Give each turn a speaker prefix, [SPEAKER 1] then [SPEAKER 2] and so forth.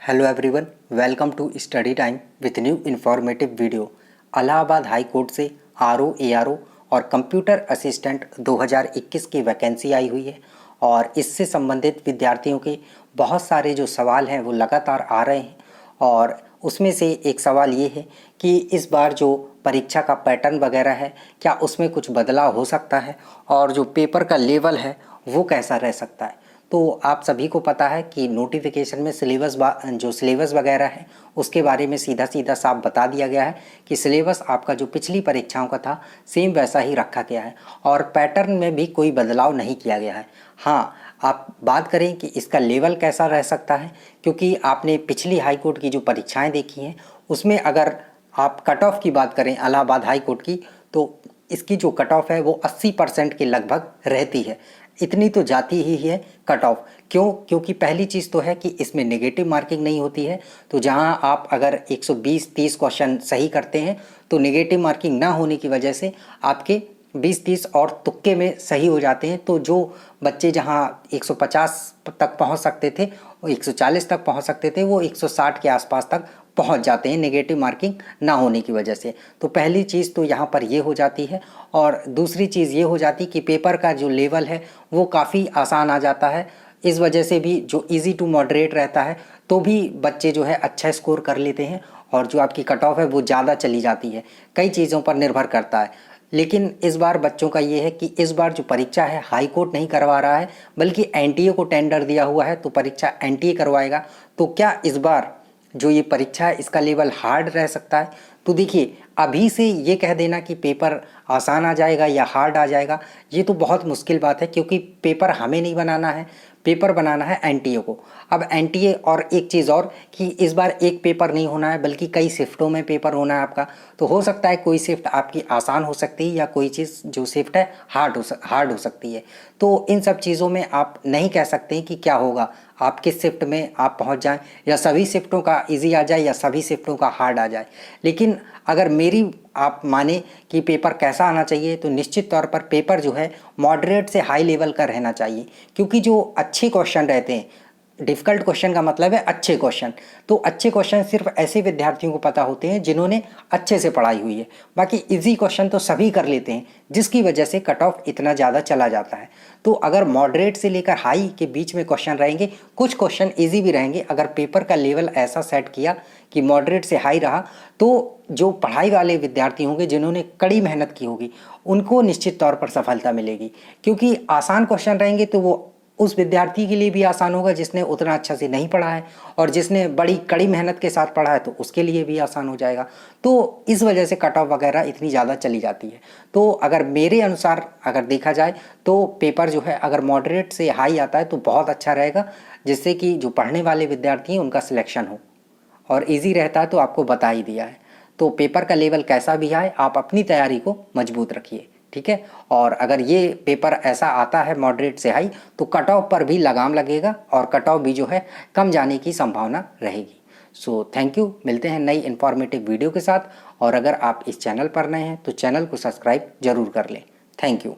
[SPEAKER 1] Hello everyone, welcome to study time with new informative video. Allahabad high court से RO, ARO और computer assistant 2021 की vacancy आई हुई है और इससे संबंधित विद्यार्थियों के बहुत सारे जो सवाल हैं वो लगातार आ रहे हैं। और उसमें से एक सवाल ये है कि इस बार जो परीक्षा का पैटर्न वगैरह है, क्या उसमें कुछ बदलाव हो सकता है और जो पेपर का लेवल है वो कैसा रह सकता है। तो आप सभी को पता है कि नोटिफिकेशन में जो सिलेबस वगैरह है उसके बारे में सीधा सीधा साफ बता दिया गया है कि सिलेबस आपका जो पिछली परीक्षाओं का था सेम वैसा ही रखा गया है और पैटर्न में भी कोई बदलाव नहीं किया गया है। हाँ, आप बात करें कि इसका लेवल कैसा रह सकता है, क्योंकि आपने पिछली हाई कोर्ट की जो परीक्षाएं देखी हैं उसमें अगर आप कट ऑफ की बात करें इलाहाबाद हाई कोर्ट की, तो इसकी जो कट ऑफ है वो 80% के लगभग रहती है। इतनी तो जाती ही है कट ऑफ। क्यों? क्योंकि पहली चीज़ तो है कि इसमें नेगेटिव मार्किंग नहीं होती है। तो जहां आप अगर 120-30 क्वेश्चन सही करते हैं तो नेगेटिव मार्किंग ना होने की वजह से आपके 20-30 और तुक्के में सही हो जाते हैं। तो जो बच्चे जहां 150 तक पहुंच सकते थे और 140 तक पहुंच सकते थे वो 160 के आसपास तक पहुंच जाते हैं नेगेटिव मार्किंग ना होने की वजह से। तो पहली चीज़ तो यहाँ पर ये हो जाती है और दूसरी चीज़ ये हो जाती कि पेपर का जो लेवल है वो काफ़ी आसान आ जाता है। इस वजह से भी जो इजी टू मॉडरेट रहता है तो भी बच्चे जो है अच्छा स्कोर कर लेते हैं और जो आपकी कट ऑफ है वो ज़्यादा चली जाती है। कई चीज़ों पर निर्भर करता है। लेकिन इस बार बच्चों का ये है कि इस बार जो परीक्षा है हाई कोर्ट नहीं करवा रहा है बल्कि एनटीए को टेंडर दिया हुआ है, तो परीक्षा एनटीए करवाएगा। तो क्या इस बार जो ये परीक्षा है इसका लेवल हार्ड रह सकता है? तो देखिए, अभी से ये कह देना कि पेपर आसान आ जाएगा या हार्ड आ जाएगा ये तो बहुत मुश्किल बात है, क्योंकि पेपर हमें नहीं बनाना है, पेपर बनाना है एनटीए को। अब एनटीए और एक चीज़ और कि इस बार एक पेपर नहीं होना है बल्कि कई शिफ्टों में पेपर होना है आपका। तो हो सकता है कोई शिफ्ट आपकी आसान हो सकती है या कोई चीज़ जो शिफ्ट है हार्ड हो सकती है। तो इन सब चीज़ों में आप नहीं कह सकते कि क्या होगा, आप किस शिफ्ट में आप पहुंच जाएं, या सभी शिफ्टों का इजी आ जाए या सभी शिफ्टों का हार्ड आ जाए। लेकिन अगर मेरी आप माने कि पेपर कैसा आना चाहिए, तो निश्चित तौर पर पेपर जो है मॉडरेट से हाई लेवल का रहना चाहिए। क्योंकि जो अच्छे क्वेश्चन रहते हैं, डिफ़िकल्ट क्वेश्चन का मतलब है अच्छे क्वेश्चन, तो अच्छे क्वेश्चन सिर्फ ऐसे विद्यार्थियों को पता होते हैं जिन्होंने अच्छे से पढ़ाई हुई है। बाकी इजी क्वेश्चन तो सभी कर लेते हैं, जिसकी वजह से कट ऑफ इतना ज़्यादा चला जाता है। तो अगर मॉडरेट से लेकर हाई के बीच में क्वेश्चन रहेंगे, कुछ क्वेश्चन इजी भी रहेंगे। अगर पेपर का लेवल ऐसा सेट किया कि मॉडरेट से हाई रहा, तो जो पढ़ाई वाले विद्यार्थी होंगे जिन्होंने कड़ी मेहनत की होगी उनको निश्चित तौर पर सफलता मिलेगी। क्योंकि आसान क्वेश्चन रहेंगे तो वो उस विद्यार्थी के लिए भी आसान होगा जिसने उतना अच्छा से नहीं पढ़ा है, और जिसने बड़ी कड़ी मेहनत के साथ पढ़ा है तो उसके लिए भी आसान हो जाएगा। तो इस वजह से कट ऑफ वगैरह इतनी ज़्यादा चली जाती है। तो अगर मेरे अनुसार अगर देखा जाए तो पेपर जो है अगर मॉडरेट से हाई आता है तो बहुत अच्छा रहेगा, जिससे कि जो पढ़ने वाले विद्यार्थी हैं उनका सिलेक्शन हो। और इजी रहता है तो आपको बता ही दिया है। तो पेपर का लेवल कैसा भी आए, आप अपनी तैयारी को मजबूत रखिए, ठीक है। और अगर ये पेपर ऐसा आता है मॉडरेट से हाई तो कट ऑफ पर भी लगाम लगेगा और कट ऑफ भी जो है कम जाने की संभावना रहेगी। सो थैंक यू, मिलते हैं नई इन्फॉर्मेटिव वीडियो के साथ। और अगर आप इस चैनल पर नए हैं तो चैनल को सब्सक्राइब जरूर कर लें। Thank you.